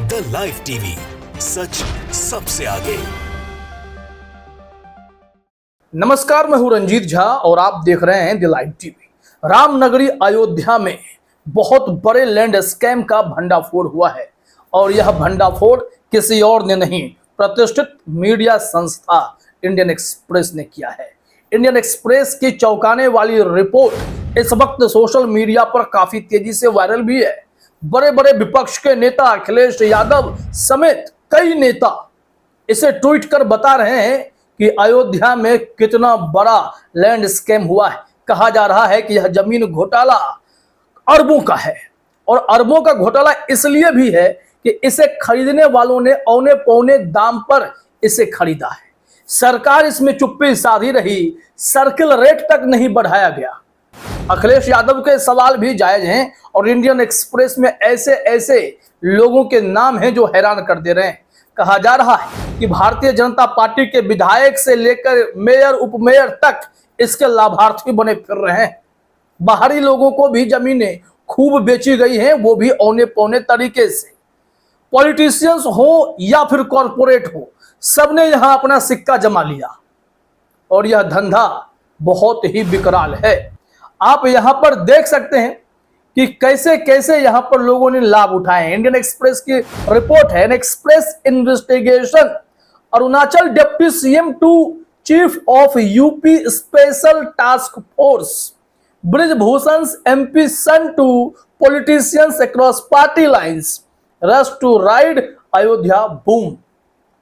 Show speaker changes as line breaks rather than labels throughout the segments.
The live TV, सच सबसे आगे।
नमस्कार, मैं हूं रंजीत झा और आप देख रहे हैं द लाइव टीवी। रामनगरी अयोध्या में बहुत बड़े लैंड स्कैम का भंडाफोड़ हुआ है और यह भंडाफोड़ किसी और ने नहीं, प्रतिष्ठित मीडिया संस्था इंडियन एक्सप्रेस ने किया है। इंडियन एक्सप्रेस की चौंकाने वाली रिपोर्ट इस वक्त सोशल मीडिया पर काफी तेजी से वायरल भी है। बड़े बड़े विपक्ष के नेता अखिलेश यादव समेत कई नेता इसे ट्वीट कर बता रहे हैं कि अयोध्या में कितना बड़ा लैंड स्कैम हुआ है। कहा जा रहा है कि यह जमीन घोटाला अरबों का है और अरबों का घोटाला इसलिए भी है कि इसे खरीदने वालों ने औने पौने दाम पर इसे खरीदा है। सरकार इसमें चुप्पी साधी रही, सर्किल रेट तक नहीं बढ़ाया गया। अखिलेश यादव के सवाल भी जायज हैं और इंडियन एक्सप्रेस में ऐसे ऐसे लोगों के नाम हैं जो हैरान कर दे रहे हैं। कहा जा रहा है कि भारतीय जनता पार्टी के विधायक से लेकर मेयर उपमेयर तक इसके लाभार्थी बने फिर रहे हैं। बाहरी लोगों को भी जमीनें खूब बेची गई हैं, वो भी औने पौने तरीके से। पॉलिटिशियंस हो या फिर कॉरपोरेट हो, सबने यहां अपना सिक्का जमा लिया और यह धंधा बहुत ही विकराल है। आप यहां पर देख सकते हैं कि कैसे कैसे यहां पर लोगों ने लाभ उठाए हैं। इंडियन एक्सप्रेस की रिपोर्ट है, Express investigation. Arunachal deputy CM to chief of UP special task force, Brijbhushan MP son to politicians across party lines, rush to ride Ayodhya boom.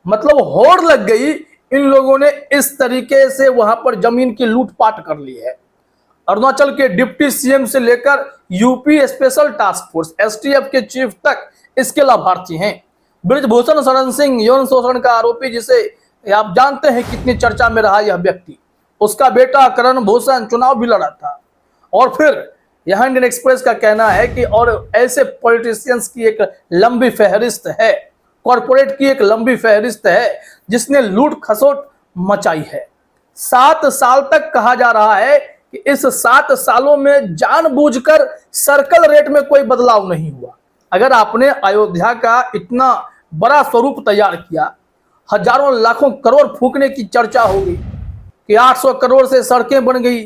मतलब होड़ लग गई, इन लोगों ने इस तरीके से वहां पर जमीन की लूटपाट कर ली है। अरुणाचल के डिप्टी सीएम से लेकर UP special task force STF के चीफ तक इसके लाभार्थी हैं। ब्रिजभूषण शरण सिंह यौन शोषण का आरोपी, जिसे आप जानते हैं कितनी चर्चा में रहा यह व्यक्ति, उसका बेटा करण भूषण चुनाव भी लड़ा था। और फिर यहां इंडियन एक्सप्रेस का कहना है कि और ऐसे पॉलिटिशियंस की एक लंबी फहरिस्त है, कॉर्पोरेट की एक लंबी फहरिस्त है जिसने लूट खसोट मचाई है। 7 साल तक कहा जा रहा है कि इस 7 सालों में जानबूझकर सर्कल रेट में कोई बदलाव नहीं हुआ। अगर आपने अयोध्या का इतना बड़ा स्वरूप तैयार किया, हजारों लाखों करोड़ फूकने की चर्चा होगी कि 800 करोड़ से सड़कें बन गई,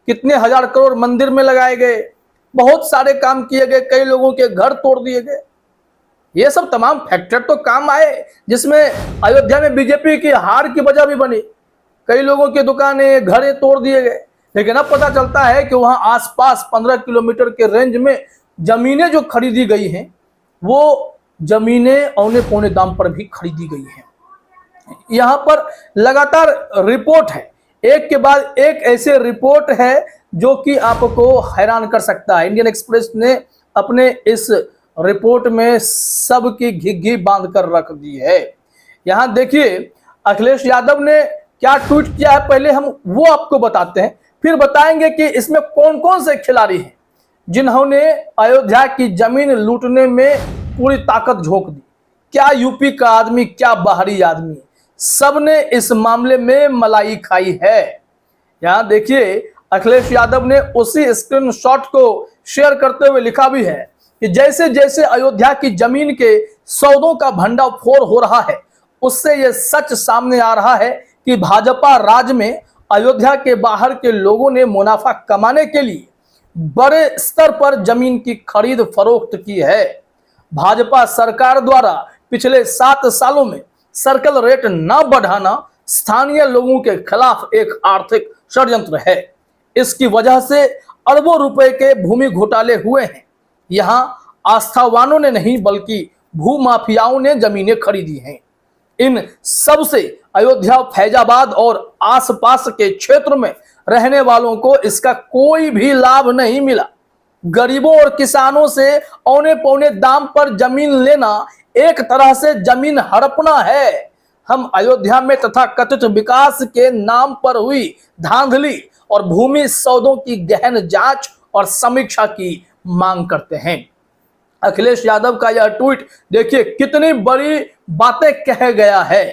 कितने हजार करोड़ मंदिर में लगाए गए, बहुत सारे काम किए गए, कई लोगों के घर तोड़ दिए गए। ये सब तमाम फैक्टर तो काम आए, जिसमें अयोध्या में बीजेपी की हार की वजह भी बनी। कई लोगों की दुकानें, घरें तोड़ दिए गए। लेकिन अब पता चलता है कि वहां आसपास 15 किलोमीटर के रेंज में जमीनें जो खरीदी गई हैं, वो जमीनें औने पौने दाम पर भी खरीदी गई हैं। यहां पर लगातार रिपोर्ट है, एक के बाद एक ऐसे रिपोर्ट है जो कि आपको हैरान कर सकता है। इंडियन एक्सप्रेस ने अपने इस रिपोर्ट में सबकी घिघी बांध कर रख दी है। यहां देखिए अखिलेश यादव ने क्या ट्वीट किया है, पहले हम वो आपको बताते हैं, फिर बताएंगे कि इसमें कौन कौन से खिलाड़ी हैं जिन्होंने अयोध्या की जमीन लूटने में पूरी ताकत झोंक दी। क्या यूपी का आदमी, क्या बाहरी आदमी, सबने इस मामले में मलाई खाई है। यहां देखिए अखिलेश यादव ने उसी स्क्रीनशॉट को शेयर करते हुए लिखा भी है कि जैसे जैसे अयोध्या की जमीन के सौदों का भंडाफोड़ हो रहा है, उससे यह सच सामने आ रहा है कि भाजपा राज में अयोध्या के बाहर के लोगों ने मुनाफा कमाने के लिए बड़े स्तर पर जमीन की खरीद फरोख्त की है। भाजपा सरकार द्वारा पिछले 7 सालों में सर्कल रेट न बढ़ाना स्थानीय लोगों के खिलाफ एक आर्थिक षड्यंत्र है। इसकी वजह से अरबों रुपए के भूमि घोटाले हुए हैं। यहां आस्थावानों ने नहीं बल्कि भूमाफियाओं ने जमीनें खरीदी हैं। इन सब से अयोध्या, फैजाबाद और आसपास के क्षेत्र में रहने वालों को इसका कोई भी लाभ नहीं मिला। गरीबों और किसानों से औने पौने दाम पर जमीन लेना एक तरह से जमीन हड़पना है। हम अयोध्या में तथाकथित विकास के नाम पर हुई धांधली और भूमि सौदों की गहन जांच और समीक्षा की मांग करते हैं। अखिलेश यादव का यह ट्वीट देखिए कितनी बड़ी बातें कह गया है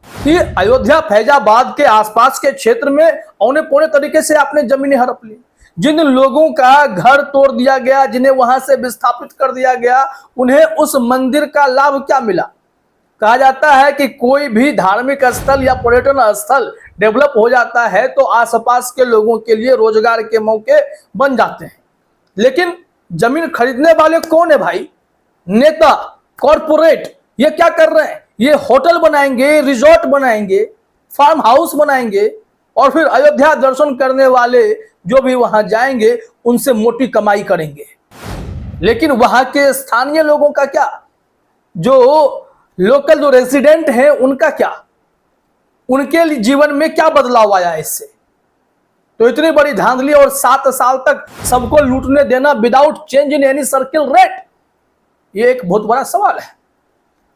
कि अयोध्या, फैजाबाद के आसपास के क्षेत्र में औने पौने तरीके से आपने जमीनें हड़प ली। जिन लोगों का घर तोड़ दिया गया, जिन्हें वहां से विस्थापित कर दिया गया, उन्हें उस मंदिर का लाभ क्या मिला? कहा जाता है कि कोई भी धार्मिक स्थल या पर्यटन स्थल डेवलप हो जाता है तो आसपास के लोगों के लिए रोजगार के मौके बन जाते हैं। लेकिन जमीन खरीदने वाले कौन है भाई? नेता, कॉरपोरेट। ये क्या कर रहे हैं? ये होटल बनाएंगे, रिजॉर्ट बनाएंगे, फार्म हाउस बनाएंगे और फिर अयोध्या दर्शन करने वाले जो भी वहां जाएंगे उनसे मोटी कमाई करेंगे। लेकिन वहां के स्थानीय लोगों का क्या? जो लोकल जो रेजिडेंट हैं उनका क्या? उनके जीवन में क्या बदलाव आया इससे? तो इतनी बड़ी धांधली और 7 साल तक सबको लूटने देना without change in any circle rate, ये एक बहुत बड़ा सवाल है।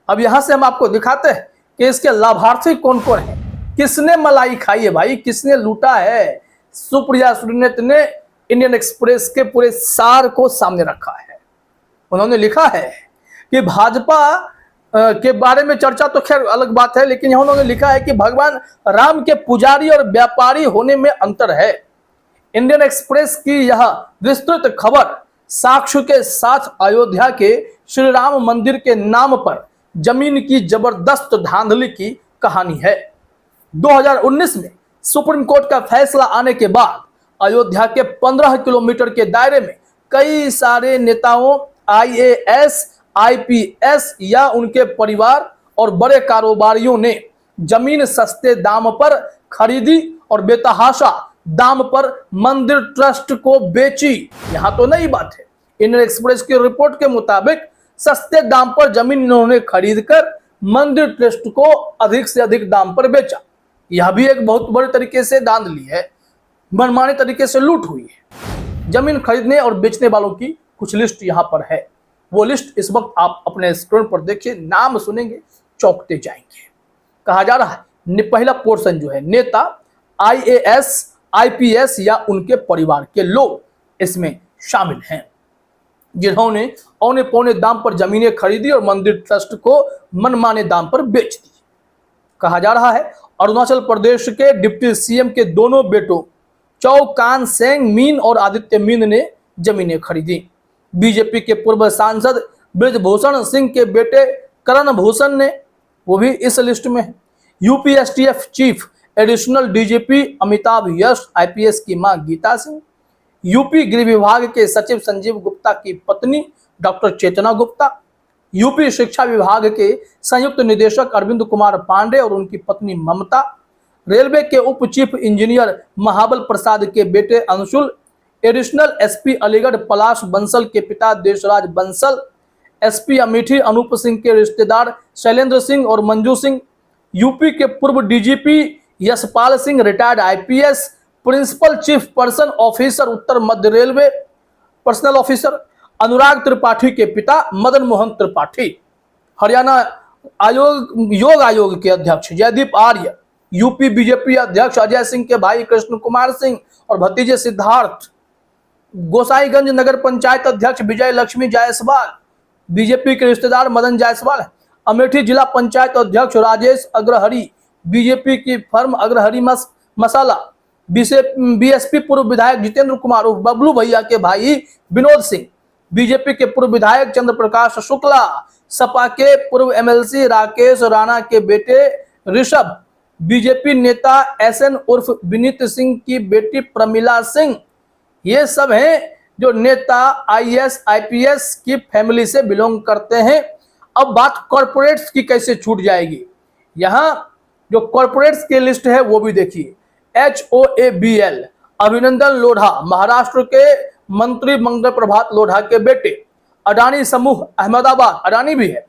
अब यहां से हम आपको दिखाते हैं कि इसके लाभार्थी कौन कौन है, किसने मलाई खाई है भाई, किसने लूटा है। सुप्रिया सुलेनेत ने इंडियन एक्सप्रेस के पूरे सार को सामने रखा है। उन्होंने लिखा है कि भाजपा के बारे में चर्चा तो खैर अलग बात है, लेकिन यहां उन्होंने लिखा है कि भगवान राम के पुजारी और व्यापारी होने में अंतर है। इंडियन एक्सप्रेस की यह विस्तृत खबर साक्ष्य के साथ अयोध्या के श्री राम मंदिर के नाम पर जमीन की जबरदस्त धांधली की कहानी है। 2019 में सुप्रीम कोर्ट का फैसला आने के बाद अयोध्या के 15 किलोमीटर के दायरे में कई सारे नेताओं, IAS, IPS या उनके परिवार और बड़े कारोबारियों ने जमीन सस्ते दाम पर खरीदी और बेतहाशा दाम पर मंदिर ट्रस्ट को बेची। यहां तो नई बात है। इंडियन एक्सप्रेस की रिपोर्ट के मुताबिक सस्ते दाम पर जमीन इन्होंने खरीदकर मंदिर ट्रस्ट को अधिक से अधिक दाम पर बेचा। यह भी एक बहुत बड़े तरीके से धांधली है, मनमाने तरीके से लूट हुई है। जमीन खरीदने और बेचने वालों की कुछ लिस्ट यहां पर है। वो लिस्ट इस वक्त आप अपने स्क्रीन पर देखिए, नाम सुनेंगे चौंकते जाएंगे। कहा जा रहा है पहला पोर्शन जो है, नेता, IAS, IPS या उनके परिवार के लोग इसमें शामिल हैं, जिन्होंने औने पौने दाम पर जमीनें खरीदी और मंदिर ट्रस्ट को मनमाने दाम पर बेच दी। कहा जा रहा है अरुणाचल प्रदेश के डिप्टी CM के दोनों बेटों चौ कान सेंग मीन और आदित्य मीन ने जमीनें खरीदी। बीजेपी के पूर्व सांसद ब्रिजभूषण सिंह के बेटे करण भूषण ने, वो भी इस लिस्ट में है। UP STF chief additional DGP Amitabh Yash IPS की मां गीता सिंह, यूपी गृह विभाग के सचिव संजीव गुप्ता की पत्नी डॉक्टर चेतना गुप्ता, यूपी शिक्षा विभाग के संयुक्त निदेशक अरविंद कुमार पांडे और उनकी पत्नी ममता, रेलवे के उप चीफ इंजीनियर महाबल प्रसाद के बेटे अंशुल, एडिशनल SP अलीगढ़ पलाश बंसल के पिता देशराज बंसल, SP अमेठी अनूप सिंह के रिश्तेदार शैलेंद्र सिंह और मंजू सिंह, यूपी के पूर्व DGP Yashpal Singh retired IPS, principal chief person officer उत्तर मध्य railway personnel officer Anurag Tripathi के पिता मदन मोहन त्रिपाठी, हरियाणा योग आयोग के अध्यक्ष जयदीप आर्य, यूपी बीजेपी अध्यक्ष अजय सिंह के भाई कृष्ण कुमार सिंह और भतीजे सिद्धार्थ, गोसाईगंज नगर पंचायत अध्यक्ष विजय लक्ष्मी जायसवाल, बीजेपी के रिश्तेदार मदन जायसवाल, अमेठी जिला पंचायत अध्यक्ष राजेश अग्रहरी, बीजेपी की फर्म अग्रहरी मसाला, BSP पूर्व विधायक जितेंद्र कुमार उर्फ बबलू भैया के भाई विनोद सिंह, बीजेपी के पूर्व विधायक चंद्र प्रकाश शुक्ला, सपा के पूर्व MLC राकेश राणा के बेटे ऋषभ, बीजेपी नेता SN उर्फ विनीत सिंह की बेटी प्रमिला सिंह। ये सब हैं जो नेता IAS IPS की फैमिली से बिलोंग करते हैं। अब बात कॉर्पोरेट्स की कैसे छूट जाएगी, यहां जो कॉर्पोरेट्स की लिस्ट है वो भी देखिए। HOABL अभिनंदन लोढ़ा महाराष्ट्र के मंत्री मंगल प्रभात लोढ़ा के बेटे, अडानी समूह अहमदाबाद अडानी भी है,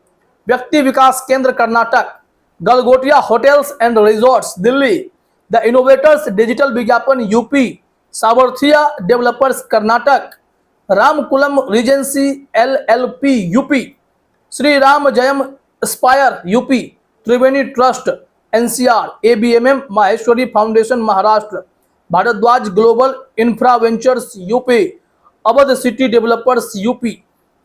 Vyakti Vikas Kendra Karnataka, Galgotia hotels and resorts Delhi, the innovators digital Vigyapan UP, Savarthiya developers Karnataka, Ramkulam regency LLP UP, Shri Ram Jayam aspire UP, Triveni trust NCR, ABMM Maheshwari foundation Maharashtra, Bharadwaj global infra ventures UP, Awadh city developers UP,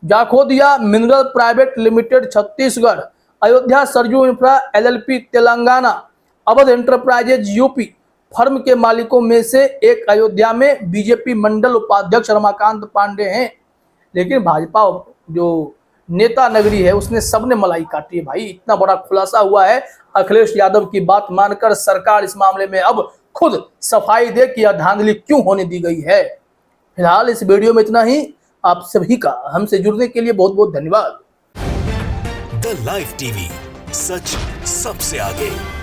Jakhodia mineral private limited Chhattisgarh, Ayodhya Saryu infra LLP Telangana, Awadh enterprises UP, firm के मालिकों में से एक अयोध्या में BJP मंडल उपाध्यक्ष रमाकांत पांडे हैं, लेकिन भाजपा जो नेता नगरी है उसने सबने मलाई काटी है भाई। इतना बड़ा खुलासा हुआ है। अखिलेश यादव की बात मानकर सरकार इस मामले में अब खुद सफाई दे कि यह धांधली क्यों होने दी गई है। फिलहाल इस वीडियो में इतना ही। आप सभी का हमसे जुड़ने के लिए बहुत बहुत धन्यवाद।
द लाइव टीवी, सच सबसे आगे।